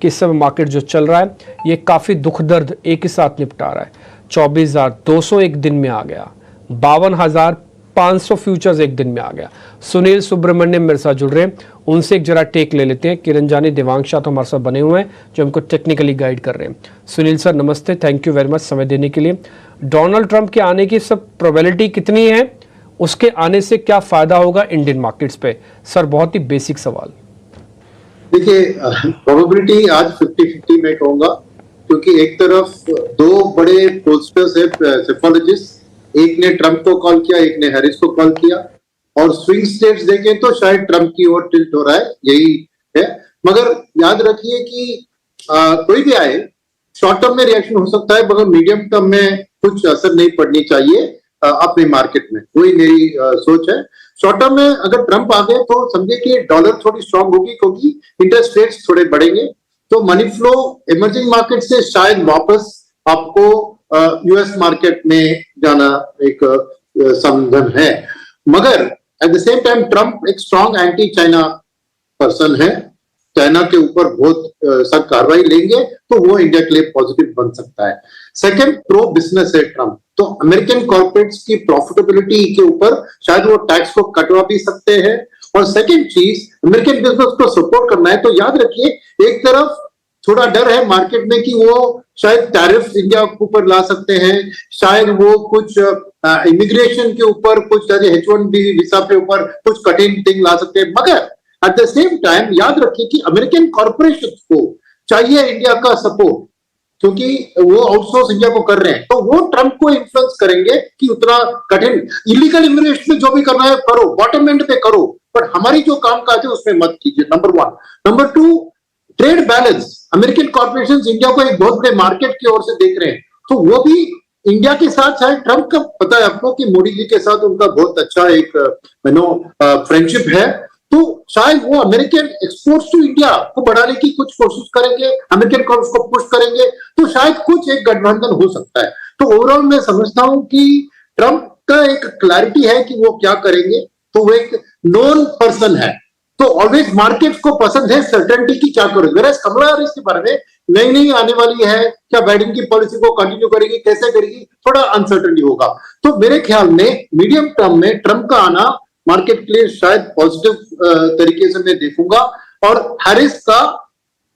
कि इस समय मार्केट जो चल रहा है ये काफ़ी दुख दर्द एक ही साथ निपटा रहा है। 24,200 एक दिन में आ गया, 52,500 फ्यूचर्स एक दिन में आ गया। सुनील सुब्रमण्यम मेरे साथ जुड़ रहे हैं, उनसे एक जरा टेक ले लेते हैं। किरण जानी, देवांश शाह तो हमारे साथ बने हुए हैं जो हमको टेक्निकली गाइड कर रहे हैं। सुनील सर नमस्ते, थैंक यू वेरी मच समय देने के लिए। डोनाल्ड ट्रंप के आने की सब प्रोबेबिलिटी कितनी है, उसके आने से क्या फायदा होगा इंडियन मार्केट्स पे? सर बहुत ही बेसिक सवाल। देखिए प्रोबेबिलिटी आज 50-50 में कहूंगा, क्योंकि एक तरफ दो बड़े पोस्टर्स है सेफोलॉजिस्ट, एक ने ट्रंप को कॉल किया, एक ने हैरिस को कॉल किया, और स्विंग स्टेट्स देखें तो शायद ट्रंप की ओर टिल्ट हो रहा है, यही है। मगर याद रखिए कि कोई भी आए शॉर्ट टर्म में रिएक्शन हो सकता है, मगर मीडियम टर्म में कुछ असर नहीं पड़नी चाहिए अपने मार्केट में, वही मेरी सोच है। शॉर्ट टर्म में अगर ट्रंप आ गए तो समझे कि डॉलर थोड़ी स्ट्रांग होगी, क्योंकि इंटरेस्ट रेट्स थोड़े बढ़ेंगे, तो मनी फ्लो इमर्जिंग मार्केट से शायद वापस आपको यूएस मार्केट में जाना एक संभावना है। मगर at the same time Trump एक स्ट्रांग एंटी चाइना पर्सन है, चाइना के ऊपर बहुत सख्त कार्रवाई लेंगे तो वो इंडिया के लिए पॉजिटिव बन सकता है। सेकंड, प्रो बिजनेस है ट्रंप, तो अमेरिकन कॉर्पोरेट्स की प्रॉफिटेबिलिटी के ऊपर शायद वो टैक्स को कटवा भी सकते हैं। और सेकंड चीज, अमेरिकन बिजनेस को सपोर्ट करना है, तो याद रखिए एक तरफ थोड़ा डर है मार्केट में कि वो शायद टैरिफ इंडिया के ऊपर ला सकते हैं, शायद वो कुछ इमिग्रेशन के ऊपर, कुछ H1B वीजा के ऊपर कुछ कठिन थिंग ला सकते हैं। मगर एट द सेम टाइम याद रखिए कि अमेरिकन कॉर्पोरेशन को चाहिए इंडिया का सपोर्ट, क्योंकि वो आउटसोर्स इंडिया को कर रहे हैं, तो वो ट्रंप को इन्फ्लुएंस करेंगे कि उतना कठिन इलीगल इमिग्रेशन में जो भी करना है करो, बॉटम एंड पे करो, पर हमारी जो काम काज है उसमें मत कीजिए, number 1। Number 2, trade balance, American corporations India को एक बहुत बड़े मार्केट की ओर से देख रहे हैं, तो वो भी इंडिया के साथ शायद ट्रंप का पता है आपको कि मोदी जी के साथ उनका बहुत अच्छा एक फ्रेंडशिप है, तो शायद वो अमेरिकन एक्सपोर्ट्स टू इंडिया को बढ़ाने की कुछ कोशिश करेंगे, अमेरिकन कॉर्प्स को पुश करेंगे, तो शायद कुछ एक गठबंधन हो सकता है। तो ओवरऑल मैं समझता हूं कि ट्रंप का एक क्लैरिटी है कि वो क्या करेंगे, तो वो एक नोन पर्सन है, तो ऑलवेज मार्केट को पसंद है सर्टेनिटी की क्या करोगे। वेराज कमला हैरिस के बारे में नई नई आने वाली है, क्या बाइडेन की पॉलिसी को कंटिन्यू करेगी, कैसे करेगी, थोड़ा अनसर्टेनिटी होगा। तो मेरे ख्याल में मीडियम टर्म में ट्रंप का आना मार्केट के लिए शायद पॉजिटिव तरीके से मैं देखूंगा, और हैरिस का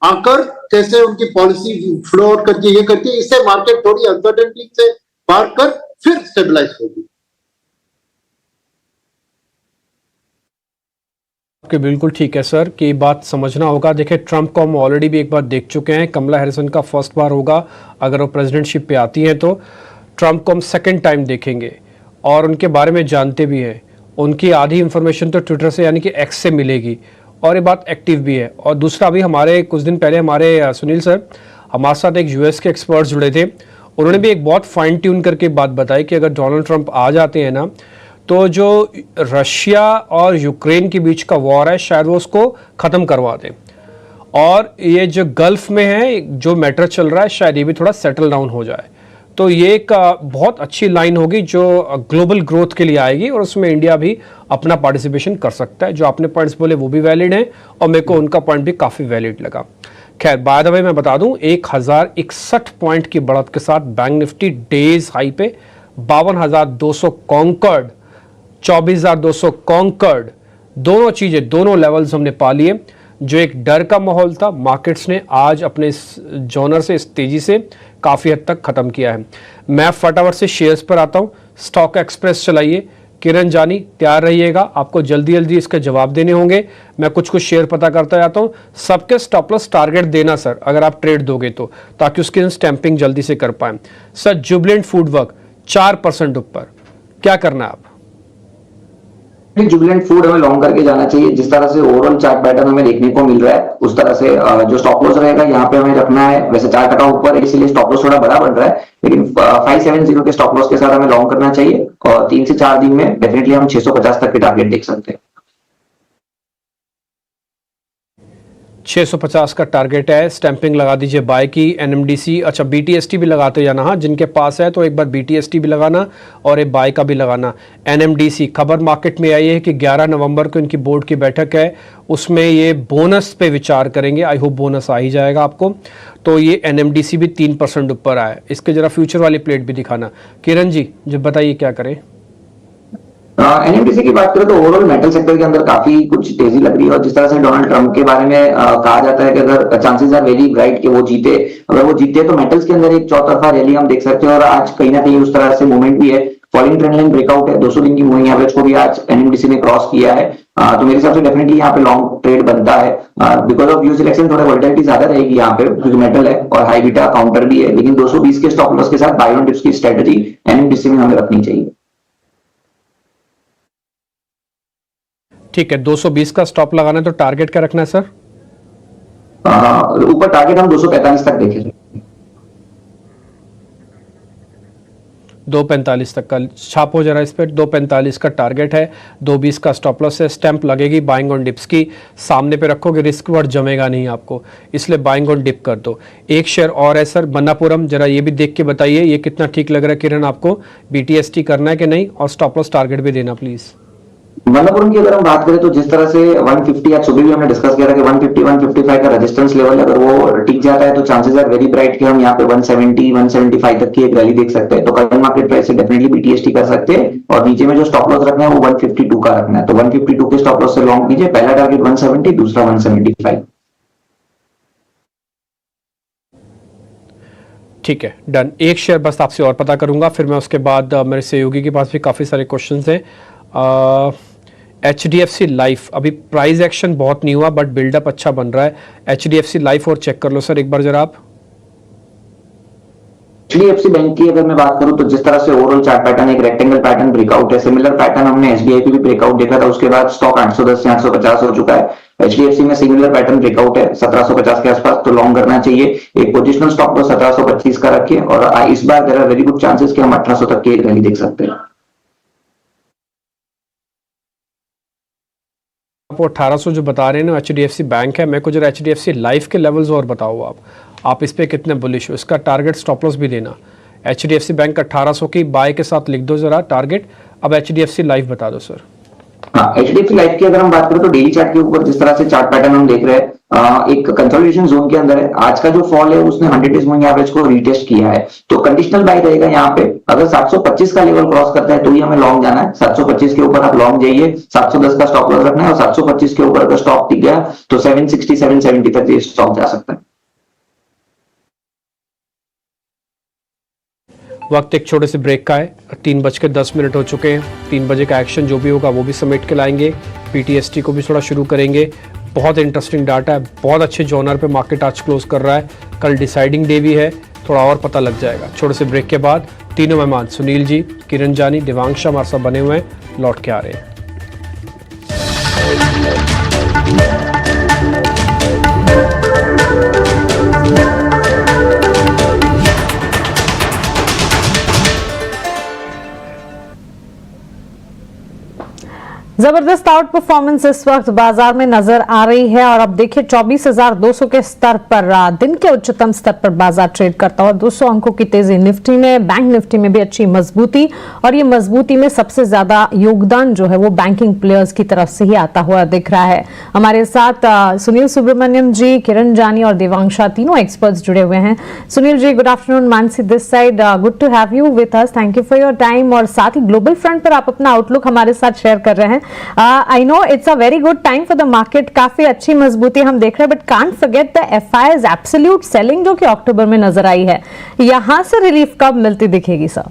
आकर कैसे उनकी पॉलिसी फ्लो आउट करके ये करके इससे मार्केट थोड़ी अनसर्टेनिटी से पार कर फिर स्टेबलाइज होगी। आपके बिल्कुल ठीक है सर कि बात समझना होगा। देखिए ट्रंप को हम ऑलरेडी भी एक बार देख चुके हैं, कमला हैरिसन का फर्स्ट बार होगा अगर वो प्रेसिडेंटशिप पे आती हैं, तो ट्रंप को हम सेकंड टाइम देखेंगे और उनके बारे में जानते भी हैं। उनकी आधी इंफॉर्मेशन तो ट्विटर से यानी कि एक्स से मिलेगी, और ये बात एक्टिव भी है। और दूसरा, अभी हमारे कुछ दिन पहले हमारे सुनील सर हमारे साथ एक यूएस के एक्सपर्ट्स जुड़े थे, उन्होंने भी एक बहुत फाइन ट्यून करके बात बताई कि अगर डोनाल्ड ट्रंप आ जाते हैं ना, तो जो रशिया और यूक्रेन के बीच का वॉर है शायद वो उसको ख़त्म करवा दें, और ये जो गल्फ में है जो मैटर चल रहा है शायद ये भी थोड़ा सेटल डाउन हो जाए। तो ये एक बहुत अच्छी लाइन होगी जो ग्लोबल ग्रोथ के लिए आएगी, और उसमें इंडिया भी अपना पार्टिसिपेशन कर सकता है। जो आपने पॉइंट्स बोले वो भी वैलिड हैं, और मेरे को उनका पॉइंट भी काफ़ी वैलिड लगा। खैर बाय द वे मैं बता दूं, 1061 पॉइंट की बढ़त के साथ बैंक निफ्टी डेज हाई पे 52,200 कॉन्कर्ड, 24,200 कॉन्कर्ड, दोनों चीज़ें, दोनों लेवल्स हमने पा लिए। जो एक डर का माहौल था, मार्केट्स ने आज अपने इस जॉनर से, इस तेज़ी से काफ़ी हद तक ख़त्म किया है। मैं फटाफट से शेयर्स पर आता हूँ। स्टॉक एक्सप्रेस चलाइए, किरण जानी तैयार रहिएगा, आपको जल्दी जल्दी इसके जवाब देने होंगे। मैं कुछ कुछ शेयर पता करता जाता हूँ। सबके स्टॉप लॉस टारगेट देना सर अगर आप ट्रेड दोगे तो, ताकि उसकी स्टैंपिंग जल्दी से कर पाएँ। सर जुबिलेंट फूडवर्क 4% ऊपर, क्या करना है आप? जुबिलेंट फूड हमें लॉन्ग करके जाना चाहिए। जिस तरह से ओवरऑल चार्ट पैटर्न हमें देखने को मिल रहा है उस तरह से जो स्टॉप लॉस रहेगा यहाँ पे हमें रखना है। वैसे 4% ऊपर है इसलिए स्टॉप लॉस थोड़ा बड़ा बन रहा है, लेकिन 570 के स्टॉप लॉस के साथ हमें लॉन्ग करना चाहिए, और 3 से 4 दिन में डेफिनेटली हम 650 तक के टारगेट देख सकते हैं। 650 का टारगेट है, स्टैंपिंग लगा दीजिए बाय की। एनएमडीसी, अच्छा बीटीएसटी भी लगाते जाना, हाँ जिनके पास है तो एक बार बीटीएसटी भी लगाना और एक बाय का भी लगाना। एनएमडीसी खबर मार्केट में आई है कि 11 नवंबर को इनकी बोर्ड की बैठक है, उसमें ये बोनस पे विचार करेंगे। आई होप बोनस आ ही जाएगा आपको। तो ये एनएमडीसी भी 3% ऊपर आया। इसके जरा फ्यूचर वाली प्लेट भी दिखाना। किरण जी जब बताइए क्या करें। एनएमडीसी की बात करें तो ओवरऑल मेटल सेक्टर के अंदर काफी कुछ तेजी लग रही है, और जिस तरह से डोनाल्ड ट्रंप के बारे में कहा जाता है कि अगर चांसेस आर वेरी ब्राइट कि वो जीते, अगर वो जीते तो मेटल्स के अंदर एक चौतरफा रैली हम देख सकते हैं। और आज कहीं ना कहीं उस तरह से मूवमेंट भी है। फॉलिंग ट्रेंड लाइन ब्रेकआउट है, 200 दिन की मूविंग एवरेज को भी आज एनएमडीसी ने क्रॉस किया है। तो मेरे हिसाब से डेफिनेटली यहाँ पे लॉन्ग ट्रेड बनता है। बिकॉज ऑफ यूएस इलेक्शन थोड़ा वोलेटिलिटी ज्यादा रहेगी यहाँ पे, क्योंकि मेटल है और हाई बीटा काउंटर भी है। लेकिन 220 के स्टॉप लॉस के साथ बाय ऑन डिप्स की स्ट्रेटेजी एनएमडीसी में हमें रखनी चाहिए। ठीक है, 220 का स्टॉप लगाना है तो टारगेट क्या रखना है सर? ऊपर टारगेट हम 245 तक देखेंगे। 245 तक का छाप हो जा रहा है इस पर। 245 का टारगेट है, 220 का स्टॉप लॉस है। स्टैंप लगेगी बाइंग ऑन डिप्स की, सामने पे रखोगे रिस्क वर्ड जमेगा नहीं आपको, इसलिए बाइंग ऑन डिप कर दो। एक शेयर और है सर मन्नापुरम, जरा ये भी देख के बताइए ये कितना ठीक लग रहा है किरण आपको, बीटीएसटी करना है कि नहीं, और स्टॉप लॉस टारगेट भी देना प्लीज। मन्नापुरम की अगर हम बात करें तो जिस तरह से 150, आज सुबह भी हमने डिस्कस किया था कि 150 155 का रेजिस्टेंस लेवल अगर वो टिक जाता है तो चांसेस आर वेरी ब्राइट कि हम यहाँ पे 170 175 तक की एक रैली देख सकते हैं। तो करंट मार्केट प्राइस से डेफिनेटली बीटीएसटी कर सकते हैं, और नीचे में जो स्टॉप लॉस रखना है वो 152 का रखना है। तो 152 के स्टॉप लॉस से लॉन्ग कीजिए। पहला टारगेट 170, दूसरा 175। ठीक है, डन। एक शेयर बस आपसे और पता करूंगा, फिर मैं उसके बाद मेरे सहयोगी के पास भी काफ़ी सारे क्वेश्चंस हैं। HDFC लाइफ अभी प्राइस एक्शन बहुत नहीं हुआ बट बिल्डअप अच्छा बन रहा है। HDFC लाइफ और चेक कर लो सर एक बार जरा आप। HDFC बैंक की अगर मैं बात करूं तो जिस तरह से ओवरऑल चार्ट पैटर्न एक रेक्टेंगल पैटर्न ब्रेकआउट है, सिमिलर पैटर्न हमने SBI पे भी ब्रेकआउट देखा था। उसके बाद स्टॉक 810 से 850 हो चुका है। HDFC में सिमिलर पैटर्न ब्रेकआउट है 1750 के आसपास, तो लॉन्ग करना चाहिए। एक पोजिशनल स्टॉक लॉस 1725 का रखिए, और इस बार there are very good chances कि हम 1800 तक की एक रैली देख सकते हैं। आप 1800 जो बता रहे हैं ना HDFC बैंक है, मेरे को जरा HDFC लाइफ के लेवल्स और बताओ आप इस पे कितने बुलिश हो, इसका टारगेट स्टॉप लॉस भी देना। HDFC बैंक 1800 की बाय के साथ लिख दो जरा टारगेट। अब HDFC लाइफ बता दो सर। हाँ, HDFC लाइफ की अगर हम बात करें तो डेली चार्ट के ऊपर जिस तरह से चार्ट पैटर्न हम देख रहे हैं, एक कंसोलिडेशन जोन के अंदर है। आज का जो फॉल है उसने 100 डेज मूविंग एवरेज को रीटेस्ट किया है, तो कंडीशनल बाय रहेगा यहाँ पे। अगर 725 का लेवल क्रॉस करता है तो ही हमें लॉन्ग जाना है। 725 के ऊपर आप लॉन्ग जाइए, 710 का स्टॉप लॉस रखना है, और 725 के ऊपर अगर स्टॉक टिक गया तो 760 770 तक ये स्टॉक जा सकता है। वक्त एक छोटे से ब्रेक का है, 3:10 हो चुके हैं। 3 बजे का एक्शन जो भी होगा वो भी समेट के लाएंगे, PTST को भी थोड़ा शुरू करेंगे। बहुत इंटरेस्टिंग डाटा है, बहुत अच्छे जॉनर पे मार्केट आज क्लोज कर रहा है। कल डिसाइडिंग डे भी है, थोड़ा और पता लग जाएगा। छोटे से ब्रेक के बाद तीनों मेहमान सुनील जी, किरण जानी, दिवांश हमारे साथ बने हुए हैं, लौट के आ रहे हैं। जबरदस्त आउट परफॉर्मेंस इस वक्त बाजार में नजर आ रही है, और अब देखिए 24,200 के स्तर पर दिन के उच्चतम स्तर पर बाजार ट्रेड करता हुआ 200 अंकों की तेजी निफ्टी में, बैंक निफ्टी में भी अच्छी मजबूती, और ये मजबूती में सबसे ज्यादा योगदान जो है वो बैंकिंग प्लेयर्स की तरफ से ही आता हुआ दिख रहा है। हमारे साथ सुनील सुब्रमण्यम जी, किरण जानी और देवांशा तीनों एक्सपर्ट्स जुड़े हुए हैं। Sunil ji good afternoon, Mansi this side, good to have you with us, thank you for your time. और साथ ही ग्लोबल फ्रंट पर आप अपना आउटलुक हमारे साथ शेयर कर रहे हैं। I know it's a very good time for the market, काफी अच्छी मजबूती हम देख रहे हैं, but can't forget the FI's absolute selling जो कि अक्टूबर में नजर आई है। यहां से रिलीफ कब मिलती दिखेगी सर?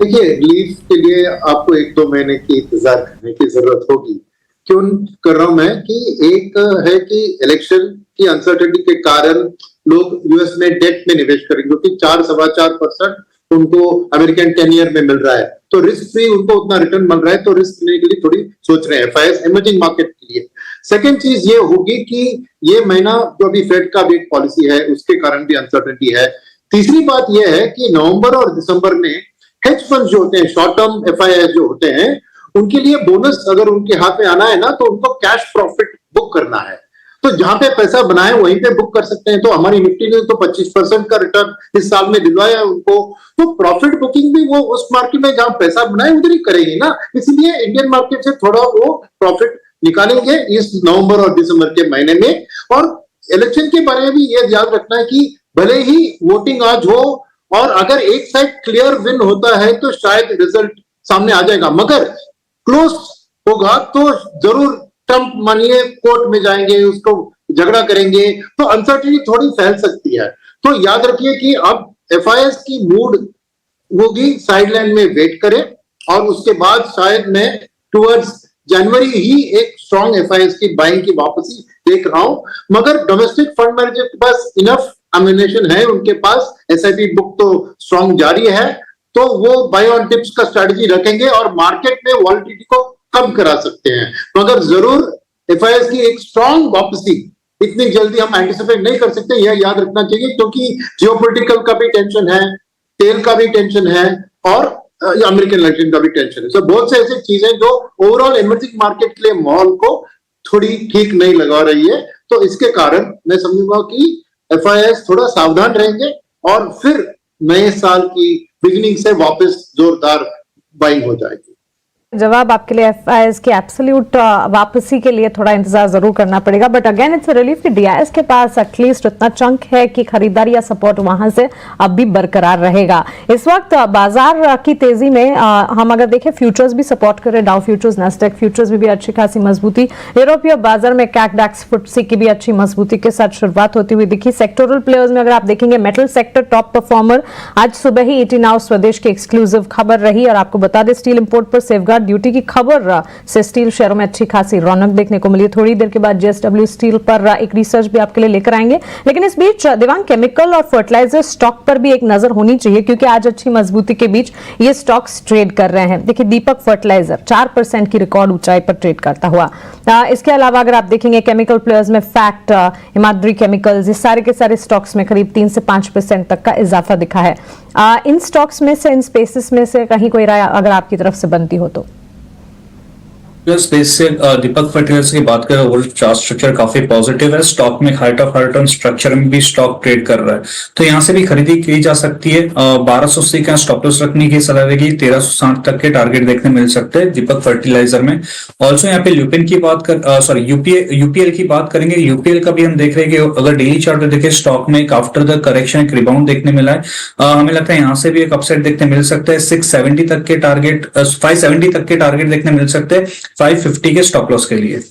देखिए, रिलीफ के लिए आपको 1-2 महीने की इंतजार करने की जरूरत होगी। क्यों कर रहा हूं मैं कि एक है कि इलेक्शन की अनसर्टेनिटी के कारण लोग यूएस में डेट में निवेश करेंगे, क्योंकि 4-4.25% उनको अमेरिकन 10 ईयर में मिल रहा है, तो रिस्क फ्री उनको उतना रिटर्न मिल रहा है, तो रिस्क लेने के लिए थोड़ी सोच रहे हैं FIs इमर्जिंग मार्केट के लिए। सेकंड चीज ये होगी कि ये महीना जो अभी फेड का भी एक पॉलिसी है उसके कारण भी अनसर्टेनिटी है। तीसरी बात ये है कि नवंबर और दिसंबर में हेज फंड जो होते हैं, शॉर्ट टर्म FIs जो होते हैं, उनके लिए बोनस अगर उनके हाथ में आना है ना, तो उनको कैश प्रॉफिट बुक करना है। तो जहां पे पैसा बनाए वहीं पे बुक कर सकते हैं। तो हमारी निफ्टी ने तो 25% का रिटर्न इस साल में दिलवाया है उनको। तो प्रॉफिट बुकिंग भी वो उस मार्केट में जहां पैसा बनाए उधर ही करेगी ना, इसलिए इंडियन मार्केट से थोड़ा वो प्रॉफिट निकालेंगे इस नवंबर और दिसंबर के महीने में। और इलेक्शन के बारे में भी ये याद रखना है कि भले ही वोटिंग आज हो और अगर एक साइड क्लियर विन होता है तो शायद रिजल्ट सामने आ जाएगा, मगर क्लोज होगा तो जरूर ट्रंप मानिए कोर्ट में जाएंगे, उसको झगड़ा करेंगे, तो अनसर्टेनिटी थोड़ी फैल सकती है। तो याद रखिए कि अब एफआईएस की मूड होगी, साइडलाइन में वेट करें और उसके बाद शायद मैं टुवर्ड्स जनवरी ही एक स्ट्रॉन्ग एफआईएस की बाइंग की वापसी देख रहा हूं। मगर डोमेस्टिक फंड मैनेजर के पास इनफ एम्युनिशन है, उनके पास एसआईपी बुक तो स्ट्रॉन्ग जारी है, तो वो बाय ऑन टिप्स का स्ट्रेटजी रखेंगे और मार्केट में वॉलेटिलिटी को कम करा सकते हैं। मगर जरूर एफआईएस की एक स्ट्रॉन्ग वापसी इतनी जल्दी हम एंटिसिपेट नहीं कर सकते, यह याद रखना चाहिए, क्योंकि जियोपॉलिटिकल का भी टेंशन है, तेल का भी टेंशन है और अमेरिकन इलेक्शन का भी टेंशन है। तो बहुत से ऐसी चीजें जो ओवरऑल इमर्जिंग मार्केट के लिए माहौल को थोड़ी ठीक नहीं लगा रही है। तो इसके कारण मैं समझूंगा कि एफआईएस थोड़ा सावधान रहेंगे और फिर नए साल की बिगिनिंग से वापस जोरदार बाइंग हो जाएगी। जवाब आपके लिए एफआईएस की एब्सोल्यूट वापसी के लिए थोड़ा इंतजार जरूर करना पड़ेगा, बट अगेन इट्स रिलीफ कि डीआईएस के पास एटलीस्ट उतना चंक है कि खरीदारी या सपोर्ट वहां से अब भी बरकरार रहेगा। इस वक्त बाजार की तेजी में हम अगर देखें फ्यूचर्स भी सपोर्ट कर रहे, डाउ फ्यूचर्स, नैस्डैक फ्यूचर्स में भी अच्छी खासी मजबूती। यूरोपीय बाजार में कैक डैक्स फुटसी की भी अच्छी मजबूती के साथ शुरुआत होती हुई दिखी। सेक्टोरल प्लेयर्स में अगर आप देखेंगे मेटल सेक्टर टॉप परफॉर्मर, आज सुबह ही ईटी नाउ स्वदेश की एक्सक्लूसिव खबर रही और आपको बता दें स्टील इंपोर्ट पर सेफगार्ड ड्यूटी की खबर से स्टील शेयरों में अच्छी खासी रौनक देखने को मिली। थोड़ी देर के बाद जेएसडब्ल्यू स्टील पर एक रिसर्च भी आपके लिए लेकर आएंगे, लेकिन इस बीच दिवांग केमिकल और फर्टिलाइजर स्टॉक पर भी एक नजर होनी चाहिए क्योंकि आज अच्छी मजबूती के बीच ये स्टॉक्स ट्रेड कर रहे हैं। देखिए दीपक फर्टिलाइजर 4% की रिकॉर्ड ऊंचाई पर ट्रेड करता हुआ। इसके अलावा अगर आप देखेंगे केमिकल प्लेयर्स में फैक्ट, हिमाद्री केमिकल्स, ये सारे के सारे स्टॉक्स में करीब 3 से 5% तक का इजाफा दिखा है। इन स्टॉक्स में से, इन स्पेसेस में से कहीं कोई राय अगर आपकी तरफ से बनती हो तो? स्पेस से दीपक फर्टिलाइजर्स की बात करें, ओवरऑल चार्ट स्ट्रक्चर काफी पॉजिटिव है। स्टॉक में height of high return structure में भी स्टॉक ट्रेड कर रहा है, तो यहाँ से भी खरीदी की जा सकती है। 1280 का स्टॉप लॉस रखने की सलाह रहेगी। 1360 तक के टारगेट देखने मिल सकते हैं दीपक फर्टिलाइजर में। ऑल्सो यहाँ पे ल्यूपिन की बात कर यूपीएल की बात करेंगे। यूपीएल का भी हम देख रहे हैं कि अगर डेली चार्ट में देखें स्टॉक में एक आफ्टर द करेक्शन एक रिबाउंड देखने मिला है। हमें लगता है यहाँ से भी एक अपसाइड देखने मिल सकता है। 670 तक के टारगेट 570 तक के टारगेट देखने मिल सकते हैं 550 के स्टॉप लॉस के लिए।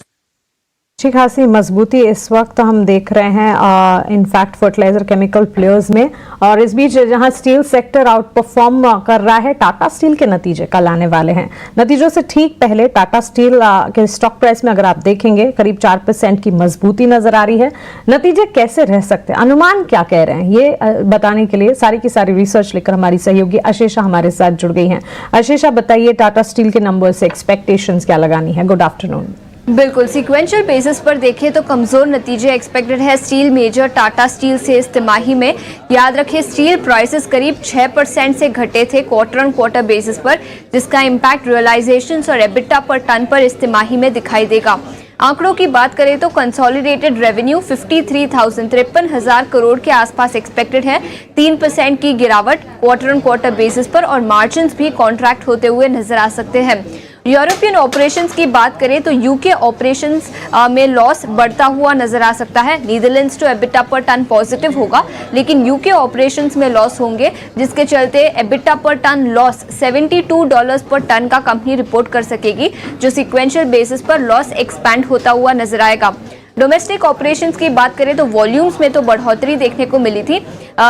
अच्छी खासी मजबूती इस वक्त हम देख रहे हैं इनफैक्ट फर्टिलाइजर केमिकल प्लेयर्स में। और इस बीच जहां स्टील सेक्टर आउट परफॉर्म कर रहा है, टाटा स्टील के नतीजे कल आने वाले हैं। नतीजों से ठीक पहले टाटा स्टील के स्टॉक प्राइस में अगर आप देखेंगे करीब 4% की मजबूती नजर आ रही है। नतीजे कैसे रह सकते हैं, अनुमान क्या कह रहे हैं, ये बताने के लिए सारी की सारी रिसर्च लेकर हमारी सहयोगी अशेषा हमारे साथ जुड़ गई हैं। अशेषा बताइए टाटा स्टील के नंबर से एक्सपेक्टेशंस क्या लगानी है? Good afternoon. बिल्कुल, सीक्वेंशियल बेसिस पर देखें तो कमजोर नतीजे एक्सपेक्टेड है स्टील मेजर टाटा स्टील से इस तिमाही में। याद रखें स्टील प्राइसेस करीब 6% से घटे थे क्वार्टर ऑन क्वार्टर बेसिस पर, जिसका इम्पैक्ट रियलाइजेशंस और एबिटा पर टन पर इस तिमाही में दिखाई देगा। आंकड़ों की बात करें तो कंसोलिडेटेड रेवेन्यू 53,000 करोड़ के आसपास एक्सपेक्टेड है, 3% की गिरावट क्वार्टर ऑन क्वार्टर बेसिस पर, और मार्जिन्स भी कॉन्ट्रैक्ट होते हुए नजर आ सकते हैं। यूरोपियन ऑपरेशंस की बात करें तो यूके ऑपरेशंस में लॉस बढ़ता हुआ नजर आ सकता है। नीदरलैंड्स तो एबिटा पर टन पॉजिटिव होगा, लेकिन यूके ऑपरेशंस में लॉस होंगे, जिसके चलते एबिटा पर टन लॉस $72 पर टन का कंपनी रिपोर्ट कर सकेगी, जो सीक्वेंशियल बेसिस पर लॉस एक्सपैंड होता हुआ नजर आएगा। डोमेस्टिक ऑपरेशंस की बात करें तो वॉल्यूम्स में तो बढ़ोतरी देखने को मिली थी,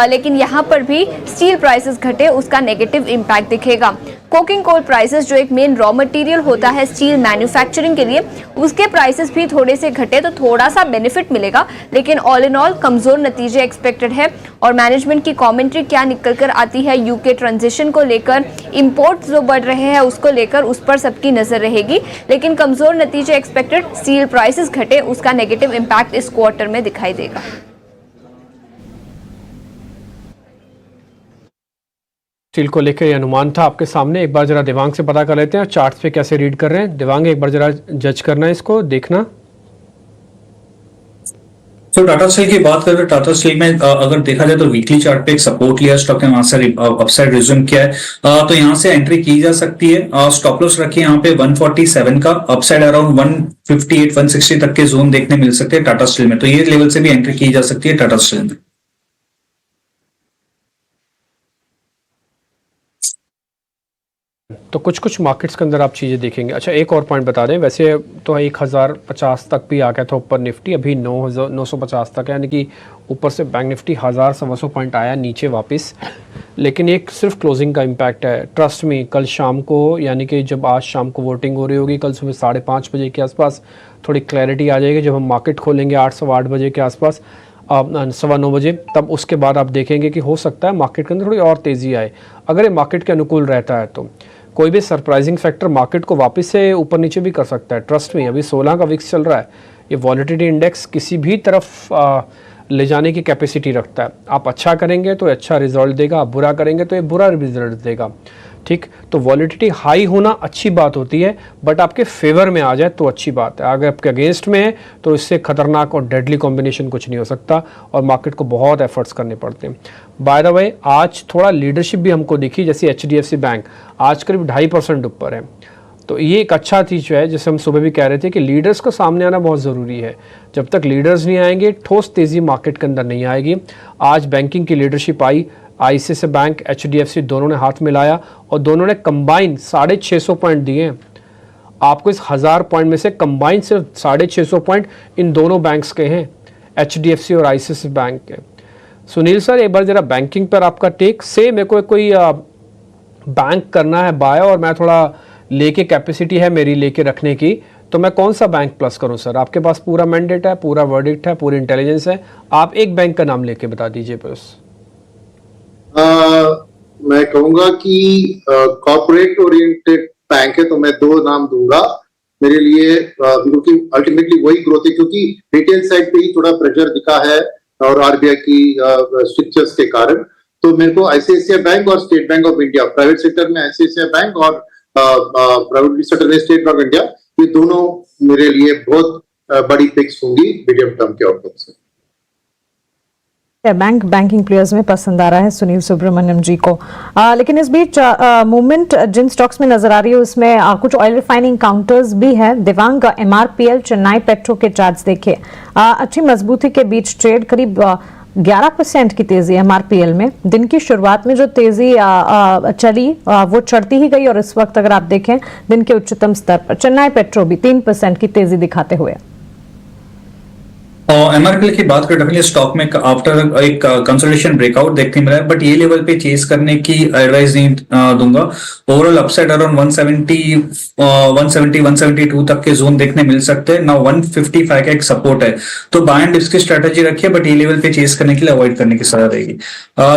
लेकिन यहां पर भी स्टील प्राइसेस घटे, उसका नेगेटिव इम्पैक्ट दिखेगा। कोकिंग कोल प्राइसेस जो एक मेन रॉ मटेरियल होता है स्टील मैन्युफैक्चरिंग के लिए, उसके प्राइसेस भी थोड़े से घटे तो थोड़ा सा बेनिफिट मिलेगा, लेकिन ऑल इन ऑल कमजोर नतीजे एक्सपेक्टेड है। और मैनेजमेंट की कमेंट्री क्या निकल कर आती है यूके ट्रांजिशन को लेकर, इंपोर्ट जो बढ़ रहे हैं उसको लेकर, उस पर सबकी नजर रहेगी, लेकिन कमजोर नतीजे एक्सपेक्टेड। स्टील प्राइसेस घटे, उसका नेगेटिव इम्पैक्ट इस क्वार्टर में दिखाई देगा। स्टील को लेकर ये अनुमान था आपके सामने। एक बार जरा दिवांग से पता कर लेते हैं चार्ट्स पे कैसे रीड कर रहे हैं। दिवांग एक बार जरा जज करना है, इसको देखना। तो टाटा स्टील की बात करें तो टाटा स्टील में अगर देखा जाए तो वीकली चार्ट पे एक सपोर्ट लिया स्टॉक ने, वहां से अपसाइड रिज्यूम किया है, तो यहाँ से एंट्री की जा सकती है। स्टॉप लॉस रखिए यहाँ पे 147 का, अपसाइड अराउंड 158 160 तक के जोन देखने मिल सकते हैं टाटा स्टील में, तो ये लेवल से भी एंट्री की जा सकती है टाटा स्टील में। तो कुछ कुछ मार्केट्स के अंदर आप चीज़ें देखेंगे। अच्छा, एक और पॉइंट बता दें, वैसे तो 1050 तक भी आ गया था ऊपर निफ्टी, अभी 950 तक है, यानी कि ऊपर से बैंक निफ्टी 1000-125 पॉइंट आया नीचे वापस, लेकिन एक सिर्फ क्लोजिंग का इम्पैक्ट है। ट्रस्ट में कल शाम को, यानी कि जब आज शाम को वोटिंग हो रही होगी, कल सुबह 5:30 बजे के आसपास थोड़ी क्लैरिटी आ जाएगी। जब हम मार्केट खोलेंगे 8-8 बजे के आसपास, 9:15 बजे, तब उसके बाद आप देखेंगे कि हो सकता है मार्केट के अंदर थोड़ी और तेज़ी आए। अगर ये मार्केट के अनुकूल रहता है तो कोई भी सरप्राइजिंग फैक्टर मार्केट को वापस से ऊपर नीचे भी कर सकता है। ट्रस्ट में अभी 16 का विक्स चल रहा है, ये वॉलेटिलिटी इंडेक्स किसी भी तरफ ले जाने की कैपेसिटी रखता है। आप अच्छा करेंगे तो अच्छा रिजल्ट देगा, आप बुरा करेंगे तो ये बुरा रिजल्ट देगा। ठीक, तो वॉलेटिलिटी हाई होना अच्छी बात होती है, बट आपके फेवर में आ जाए तो अच्छी बात है। अगर आपके अगेंस्ट में है तो इससे खतरनाक और डेडली कॉम्बिनेशन कुछ नहीं हो सकता, और मार्केट को बहुत एफर्ट्स करने पड़ते हैं। बाय द वे, आज थोड़ा लीडरशिप भी हमको दिखी, जैसे HDFC बैंक आज करीब 2.5% ऊपर है, तो ये एक अच्छा चीज़ है। जैसे हम सुबह भी कह रहे थे कि लीडर्स को सामने आना बहुत ज़रूरी है। जब तक लीडर्स नहीं आएंगे, ठोस तेज़ी मार्केट के अंदर नहीं आएगी। आज बैंकिंग की leadership I, ICICI bank, HDFC दोनों ने हाथ मिलाया और दोनों ने कंबाइन 650 पॉइंट दिए। आपको इस 1000 पॉइंट में से कंबाइन सिर्फ 650 पॉइंट इन दोनों बैंक्स के हैं, HDFC और ICICI बैंक के। सुनील सर, एक बार जरा बैंकिंग पर आपका टेक। से मेरे को कोई बैंक करना है बाय, और मैं थोड़ा लेके कैपेसिटी है मेरी लेके रखने की, तो मैं कौन सा बैंक प्लस करूं सर? आपके पास पूरा मैंडेट है, पूरा वर्डिक्ट है, पूरी इंटेलिजेंस है, आप एक बैंक का नाम लेके बता दीजिए बस। मैं कहूंगा कि कॉर्पोरेट ओरिएंटेड बैंक है, तो मैं 2 नाम दूंगा मेरे लिए, क्योंकि अल्टीमेटली वही ग्रोथ है, क्योंकि रिटेल साइड पे ही थोड़ा प्रेशर दिखा है और RBI की स्ट्रिक्चर्स के कारण। तो मेरे को ICICI बैंक और state bank of India, private sector में ICICI बैंक और प्राइवेट सेक्टर में स्टेट बैंक ऑफ इंडिया, ये दोनों मेरे लिए बहुत बड़ी पिक्स होंगी मीडियम टर्म के आउटलुक से। बैंकिंग प्लेयर्स में पसंद आ रहा है सुनील सुब्रमण्यम जी को। लेकिन इस बीच मूवमेंट जिन स्टॉक्स में नजर आ रही है उसमें कुछ ऑयल रिफाइनिंग काउंटर्स भी है। दिवांग MRPL चेन्नई पेट्रो के चार्ट्स देखिए, अच्छी मजबूती के बीच ट्रेड, करीब 11% की तेजी MRPL में। दिन की शुरुआत में जो तेजी चली वो चढ़ती ही गई, और इस वक्त अगर आप देखें दिन के उच्चतम स्तर पर चेन्नई पेट्रो भी 3% की तेजी दिखाते हुए। MRPL की बात करें, स्टॉक में आफ्टर एक कंसोलिडेशन ब्रेकआउट देखने मिला है, बट ये लेवल पे चेस करने की एडवाइस नहीं दूंगा। ओवरऑल अपसाइड अराउंड 172 तक के जोन देखने मिल सकते हैं। नाउ 155 का एक सपोर्ट है, तो बाय एंड डिप्स की स्ट्रेटेजी रखिए, बट ये लेवल पे चेस करने के लिए अवॉइड करने की सलाह रहेगी।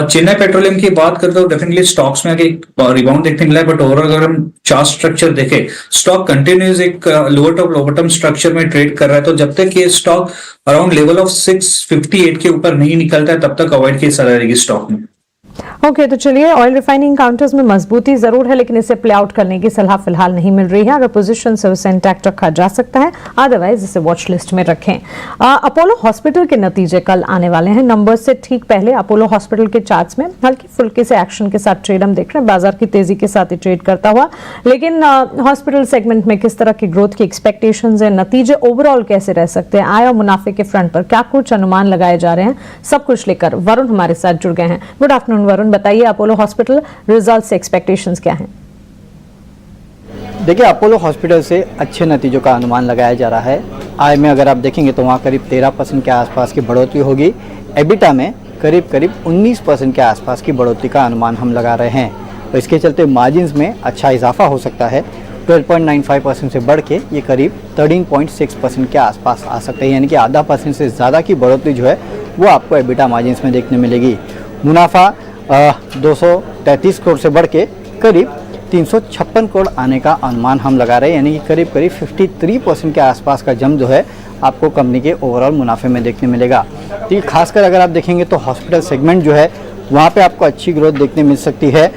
चेन्नई पेट्रोलियम की बात करते हो, डेफिनेटली स्टॉक्स में एक रिबाउंड देखने मिला है, बट ओवरऑल अगर हम चार्ट स्ट्रक्चर देखें, स्टॉक कंटिन्यूज एक lower top lower bottom structure में ट्रेड कर रहा है, तो जब तक ये स्टॉक अराउंड लेवल ऑफ 658 के ऊपर नहीं निकलता है, तब तक अवॉइड की सलाह रहेगी स्टॉक में। ओके, तो चलिए, ऑयल रिफाइनिंग काउंटर्स में मजबूती जरूर है, लेकिन इसे प्ले आउट करने की सलाह फिलहाल नहीं मिल रही है। अगर पोजीशन से उसे इंटैक्ट रखा जा सकता है, अदरवाइज इसे वॉच लिस्ट में रखें। अपोलो हॉस्पिटल के नतीजे कल आने वाले हैं। नंबर्स से ठीक पहले अपोलो हॉस्पिटल के चार्ट्स में हल्की फुल्की से एक्शन के साथ ट्रेड हम देख रहे हैं, बाजार की तेजी के साथ ही ट्रेड करता हुआ। लेकिन हॉस्पिटल सेगमेंट में किस तरह की ग्रोथ की एक्सपेक्टेशंस है, नतीजे ओवरऑल कैसे रह सकते हैं, आय और मुनाफे के फ्रंट पर क्या कुछ अनुमान लगाए जा रहे हैं, सब कुछ लेकर वरुण हमारे साथ जुड़ गए हैं। गुड आफ्टरनून वरुण, बताइए अपोलो हॉस्पिटल रिजल्ट से एक्सपेक्टेशंस क्या हैं? देखिए, अपोलो हॉस्पिटल से अच्छे नतीजों का अनुमान लगाया जा रहा है। आय में अगर आप देखेंगे तो वहाँ करीब 13% के आसपास की बढ़ोतरी होगी। एबिटा में करीब 19% के आसपास की बढ़ोतरी का अनुमान हम लगा रहे हैं। तो इसके चलते मार्जिन्स में अच्छा इजाफा हो सकता है। 12.95% से बढ़ के ये करीब 13.6% के आसपास आ सकते हैं, यानी कि आधा % से ज़्यादा की बढ़ोतरी जो है वो आपको एबिटा मार्जिन्स में देखने मिलेगी। मुनाफा 233 करोड़ से बढ़ के करीब 356 करोड़ आने का अनुमान हम लगा रहे हैं, यानी कि करीब 53% के आसपास का जंप जो है आपको कंपनी के ओवरऑल मुनाफे में देखने मिलेगा। तो ये खासकर अगर आप देखेंगे तो हॉस्पिटल सेगमेंट जो है वहाँ पे आपको अच्छी ग्रोथ देखने मिल सकती है,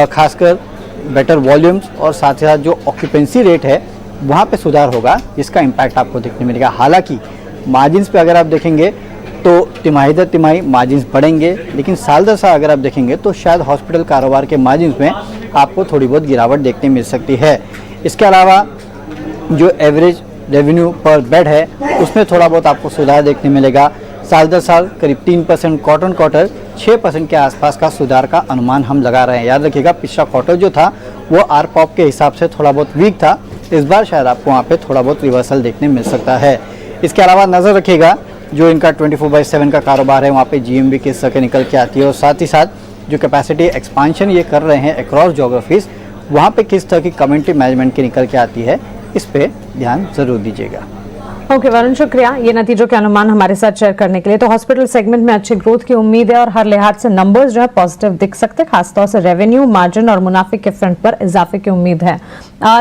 खासकर बेटर वॉल्यूम्स और साथ ही साथ जो ऑक्यूपेंसी रेट है वहाँ पे सुधार होगा, जिसका इम्पैक्ट आपको देखने मिलेगा। हालांकि मार्जिन्स पे अगर आप देखेंगे तो तिमाही दर तिमाही मार्जिन्स बढ़ेंगे, लेकिन साल दर साल अगर आप देखेंगे तो शायद हॉस्पिटल कारोबार के मार्जिन्स में आपको थोड़ी बहुत गिरावट देखने मिल सकती है। इसके अलावा जो एवरेज रेवेन्यू पर बेड है उसमें थोड़ा बहुत आपको सुधार देखने मिलेगा। साल दर साल करीब 3%, क्वार्टर 6% के आसपास का सुधार का अनुमान हम लगा रहे हैं। याद रखिएगा पिछला क्वार्टर जो था वो आरपॉप के हिसाब से थोड़ा बहुत वीक था, इस बार शायद आपको वहाँ पे थोड़ा बहुत रिवर्सल देखने मिल सकता है। इसके अलावा नज़र रखिएगा जो इनका 24/7 का कारोबार है वहाँ पे जीएमबी किस तरह के निकल के आती है, और साथ ही साथ जो कैपेसिटी एक्सपांशन ये कर रहे हैं अक्रॉस जोग्राफीज वहाँ पे किस तरह की कम्युनिटी मैनेजमेंट की निकल के आती है, इस पे ध्यान जरूर दीजिएगा। ओके वरुण, शुक्रिया ये नतीजों के अनुमान हमारे साथ शेयर करने के लिए। तो हॉस्पिटल सेगमेंट में अच्छी ग्रोथ की उम्मीद है और हर लिहाज से नंबर्स जो है पॉजिटिव दिख सकते हैं, खासतौर से रेवेन्यू, मार्जिन और मुनाफे के फ्रंट पर इजाफे की उम्मीद है।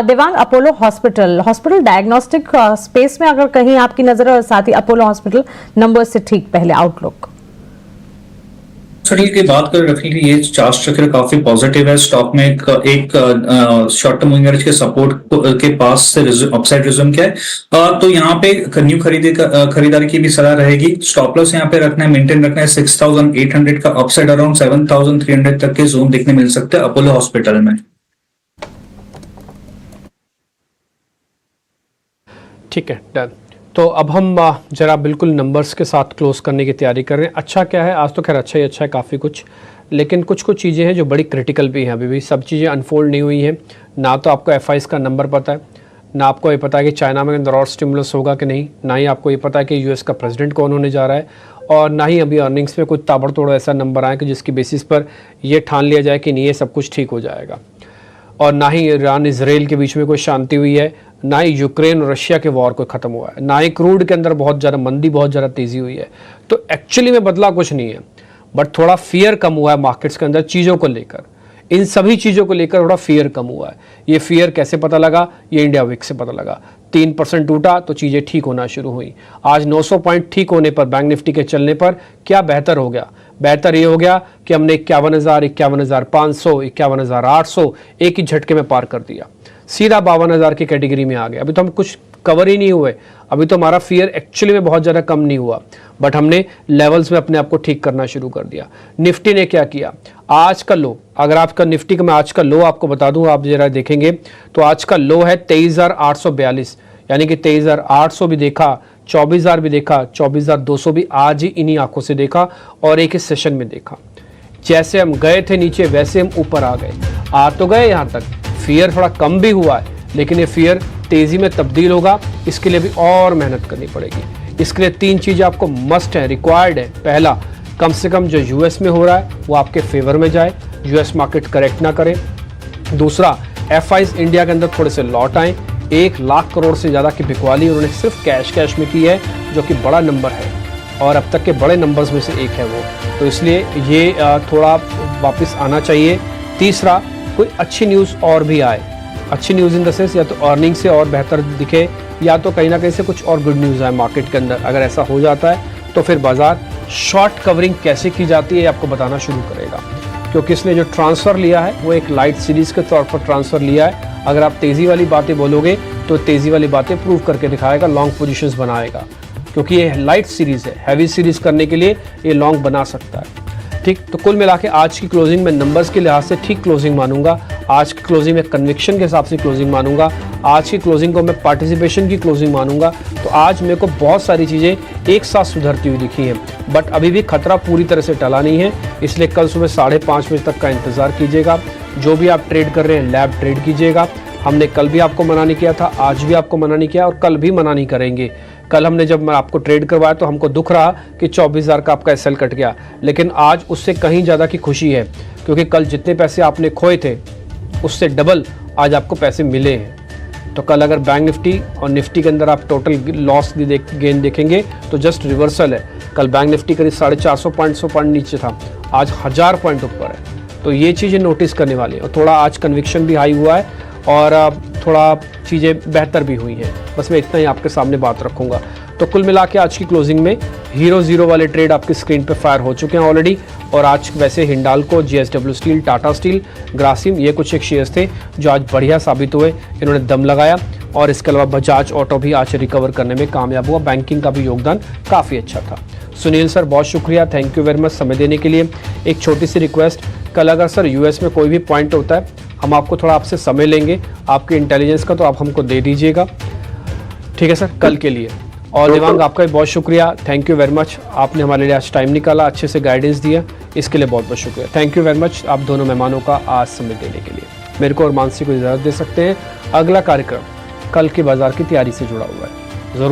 Devang, Apollo hospital diagnostic space में अगर कहीं आपकी नजर और साथ ही अपोलो हॉस्पिटल नंबर्स से ठीक पहले आउटलुक की बात करें डेफिनेटली ये चार्ट चक्र काफी पॉजिटिव है। स्टॉक में एक शॉर्ट टर्म मूविंग एवरेज के सपोर्ट के पास से अपसाइड रिज्यूम किया है, तो यहाँ पे न्यू खरीदारी की भी सलाह रहेगी। स्टॉप लॉस यहाँ पे रखना है, मेंटेन रखना है 6800 का, अपसाइड अराउंड 7300 तक के जोन देखने मिल सकते हैं अपोलो हॉस्पिटल में। ठीक है, डन। तो अब हम जरा बिल्कुल नंबर्स के साथ क्लोज करने की तैयारी कर रहे हैं। अच्छा क्या है, आज तो खैर अच्छा ही अच्छा है काफ़ी कुछ, लेकिन कुछ चीज़ें हैं जो बड़ी क्रिटिकल भी हैं। अभी भी सब चीज़ें अनफोल्ड नहीं हुई हैं। ना तो आपको FIs का नंबर पता है, ना आपको ये पता है कि चाइना में अंदर और स्टिमुलस होगा कि नहीं, ना ही आपको ये पता है कि US का प्रेसिडेंट कौन होने जा रहा है, और ना ही अभी अर्निंग्स में कुछ ताबड़तोड़ ऐसा नंबर आए कि जिसकी बेसिस पर ये ठान लिया जाए कि नहीं ये सब कुछ ठीक हो जाएगा। और ना ही ईरान इसराइल के बीच में कोई शांति हुई है, ना ही यूक्रेन और रशिया के वॉर को ख़त्म हुआ है, ना ही क्रूड के अंदर बहुत ज़्यादा मंदी, बहुत ज़्यादा तेज़ी हुई है। तो एक्चुअली में बदला कुछ नहीं है, बट थोड़ा फियर कम हुआ है मार्केट्स के अंदर चीज़ों को लेकर। इन सभी चीज़ों को लेकर थोड़ा फियर कम हुआ है। ये फियर कैसे पता लगा? ये इंडिया वीक से पता लगा। 3% टूटा तो चीज़ें ठीक होना शुरू हुई। आज 900 पॉइंट ठीक होने पर, बैंक निफ्टी के चलने पर क्या बेहतर हो गया? बेहतर ये हो गया कि हमने 51,000, 51,500, 51,800 एक ही झटके में पार कर दिया, सीधा 52,000 की कैटेगरी में आ गए। अभी तो हम कुछ कवर ही नहीं हुए, अभी तो हमारा फियर एक्चुअली में बहुत ज़्यादा कम नहीं हुआ, बट हमने लेवल्स में अपने आप को ठीक करना शुरू कर दिया। निफ्टी ने क्या किया? आज का लो, अगर आपका निफ्टी का मैं आज का लो आपको बता दूं, आप जरा देखेंगे तो आज का लो है 23,842, यानी कि 23,800 भी देखा, 24,000 भी देखा, 24,200 भी आज ही इन्हीं आंखों से देखा और एक ही सेशन में देखा। जैसे हम गए थे नीचे वैसे हम ऊपर आ गए, आ तो गए यहाँ तक। फियर थोड़ा कम भी हुआ है, लेकिन ये फियर तेजी में तब्दील होगा, इसके लिए भी और मेहनत करनी पड़ेगी। इसके लिए 3 चीज़ें आपको मस्ट है, रिक्वायर्ड है। पहला, कम से कम जो US में हो रहा है वो आपके फेवर में जाए, US मार्केट करेक्ट ना करे। दूसरा, FIs इंडिया के अंदर थोड़े से लौट आए। 1 लाख करोड़ से ज़्यादा की बिकवाली उन्होंने सिर्फ कैश में की है, जो कि बड़ा नंबर है और अब तक के बड़े नंबर्स में से एक है वो, तो इसलिए ये थोड़ा वापस आना चाहिए। तीसरा, कोई अच्छी न्यूज़ और भी आए, अच्छी न्यूज़ इन द सेंस या तो अर्निंग से और बेहतर दिखे, या तो कहीं ना कहीं से कुछ और गुड न्यूज़ आए मार्केट के अंदर। अगर ऐसा हो जाता है तो फिर बाजार शॉर्ट कवरिंग कैसे की जाती है आपको बताना शुरू करेगा, क्योंकि इसने जो ट्रांसफ़र लिया है वो एक लाइट सीरीज़ के तौर पर ट्रांसफ़र लिया है। अगर आप तेज़ी वाली बातें बोलोगे तो तेज़ी वाली बातें प्रूव करके दिखाएगा, लॉन्ग पोजीशंस बनाएगा, क्योंकि ये लाइट सीरीज़ है। हैवी सीरीज़ करने के लिए ये लॉन्ग बना सकता है। ठीक, तो कुल मिला के आज की क्लोजिंग में नंबर्स के लिहाज से ठीक क्लोजिंग मानूंगा। आज की क्लोजिंग में कन्विक्शन के हिसाब से क्लोजिंग मानूंगा। आज की क्लोजिंग को मैं पार्टिसिपेशन की क्लोजिंग मानूंगा। तो आज मेरे को बहुत सारी चीज़ें एक साथ सुधरती हुई दिखी हैं, बट अभी भी खतरा पूरी तरह से टला नहीं है, इसलिए कल सुबह 5:30 बजे तक का इंतज़ार कीजिएगा। जो भी आप ट्रेड कर रहे हैं लैब ट्रेड कीजिएगा। हमने कल भी आपको मना नहीं किया था, आज भी आपको मना नहीं किया और कल भी मना नहीं करेंगे। कल हमने जब मैं आपको ट्रेड करवाया तो हमको दुख रहा कि 24,000 का आपका SL कट गया, लेकिन आज उससे कहीं ज़्यादा की खुशी है, क्योंकि कल जितने पैसे आपने खोए थे उससे डबल आज आपको पैसे मिले हैं। तो कल अगर बैंक निफ्टी और निफ्टी के अंदर आप टोटल लॉस गेन देखेंगे तो जस्ट रिवर्सल है। कल बैंक निफ्टी करीब 450 पॉइंट नीचे था, आज 1000 पॉइंट ऊपर है। तो ये चीज़ें नोटिस करने वाली है, और थोड़ा आज कन्विक्शन भी हाई हुआ है और थोड़ा चीज़ें बेहतर भी हुई हैं। बस मैं इतना ही आपके सामने बात रखूँगा। तो कुल मिला के आज की क्लोजिंग में हीरो जीरो वाले ट्रेड आपकी स्क्रीन पे फायर हो चुके हैं ऑलरेडी, और आज वैसे Hindalco, JSW steel, Tata steel, Grasim, ये कुछ एक शेयर्स थे जो आज बढ़िया साबित हुए, इन्होंने दम लगाया। और इसके अलावा बजाज ऑटो भी आज रिकवर करने में कामयाब हुआ। बैंकिंग का भी योगदान काफ़ी अच्छा था। सुनील सर बहुत शुक्रिया, थैंक यू वेरी मच समय देने के लिए। एक छोटी सी रिक्वेस्ट, कल अगर सर यूएस में कोई भी पॉइंट होता है हम आपको थोड़ा आपसे समय लेंगे आपके इंटेलिजेंस का, तो आप हमको दे दीजिएगा, ठीक है सर, कल के लिए। और देवांग आपका भी बहुत शुक्रिया, थैंक यू वेरी मच, आपने हमारे लिए आज टाइम निकाला, अच्छे से गाइडेंस दिया, इसके लिए बहुत बहुत शुक्रिया। थैंक यू वेरी मच आप दोनों मेहमानों का आज समय देने के लिए। मेरे को और मानसी को इजाज़त दे सकते हैं। अगला कार्यक्रम कल के बाजार की तैयारी से जुड़ा हुआ है, ज़रूर